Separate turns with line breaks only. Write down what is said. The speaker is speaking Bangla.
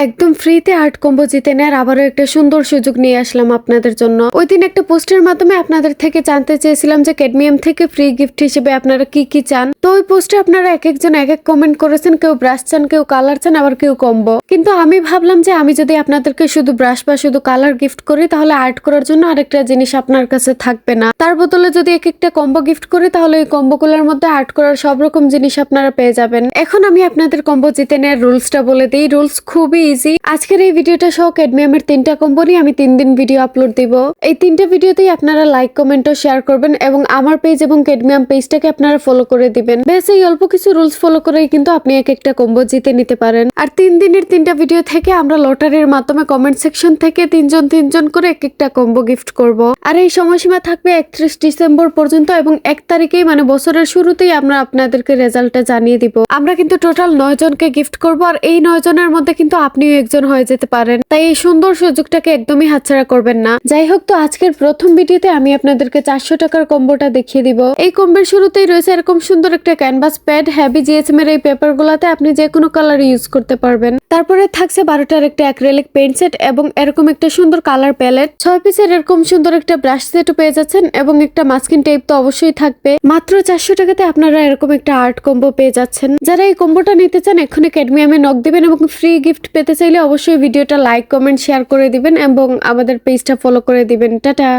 একদম ফ্রিতে আর্ট কম্বো জিতে নেয়ার আবারও একটা সুন্দর সুযোগ নিয়ে আসলাম আপনাদের জন্য। ওই দিন একটা পোস্টের মাধ্যমে আপনাদের থেকে জানতে চেয়েছিলাম যে ক্যাডমিয়াম থেকে ফ্রি গিফট হিসেবে আপনারা কি কি চান। তো ওই পোস্টে আপনারা এক একজন এক এক কমেন্ট করেছেন, কেউ ব্রাশ চান, কেউ কালার চান, আবার কেউ কম্বো। কিন্তু আমি ভাবলাম যে আমি যদি আপনাদেরকে শুধু ব্রাশ বা শুধু কালার গিফট করি তাহলে আর্ট করার জন্য আরেকটা জিনিস আপনার কাছে থাকবে না। তার বদলে যদি এক একটা কম্বো গিফট করি তাহলে এই কম্বোগুলোর মধ্যে আর্ট করার সব রকম জিনিস আপনারা পেয়ে যাবেন। এখন আমি আপনাদের কম্বো জিতে নেওয়ার রুলসটা বলে দিই। রুলস খুবই ইজি। আজকের এই ভিডিওটা সহ ক্যাডমিয়ামের 3টা কম্বো নিয়ে আমি 3 দিন ভিডিও আপলোড দিব। এই 3টে ভিডিওতেই আপনারা লাইক, কমেন্ট ও শেয়ার করবেন এবং আমার পেজ এবং ক্যাডমিয়াম পেজটাকে আপনারা ফলো করে দিবেন। বেশ এই অল্প কিছু রুলস ফলো করেই কিন্তু আপনি এক একটা কম্বো জিতে নিতে পারেন। আর 3 দিনের 3টা ভিডিও থেকে আমরা লটারির মাধ্যমে কমেন্ট সেকশন থেকে 3জন করে এক একটা কম্বো গিফট করব। আর এই সময়সীমা থাকবে 31 ডিসেম্বর পর্যন্ত এবং 1 তারিখেই মানে বছরের শুরুতেই আমরা আপনাদেরকে রেজাল্টটা জানিয়ে দিব। আমরা কিন্তু টোটাল 9 জনকে গিফট করব আর এই 9 জনের মধ্যে কিন্তু আপনিও একজন হয়ে যেতে পারেন। তাই এই সুন্দর সুযোগটাকে একদমই হাতছাড়া করবেন না। যাই হোক, তো আজকের প্রথম ভিডিওতে আমি আপনাদেরকে 400 টাকার কম্বোটা দেখিয়ে দিব। এই কম্বোর শুরুতেই রয়েছে এরকম সুন্দর একটা ক্যানভাস প্যাড। হেভি জিএসএম এর এই পেপার গুলাতে আপনি যে কোনো কালার ইউজ করতে পারবেন। তারপরে থাকছে 12টার একটা অ্যাক্রিলিক পেইন্ট সেট এবং এরকম একটা সুন্দর কালার প্যালেট। 6 পিসের এরকম সুন্দর একটা ব্রাশ সেটও পেয়ে যাচ্ছেন এবং একটা মাস্কিং টেপ তো অবশ্যই থাকবে। মাত্র 400 টাকাতে আপনারা এরকম একটা আর্ট কম্বো পেয়ে যাচ্ছেন। যারা এই কম্বোটা নিতে চান এক্ষুনি ক্যাডমিয়ামে নক দিবেন এবং ফ্রি গিফট পেতে চাইলে অবশ্যই ভিডিওটা লাইক, কমেন্ট, শেয়ার করে দিবেন এবং আমাদের পেজটা ফলো করে দিবেন। টাটা।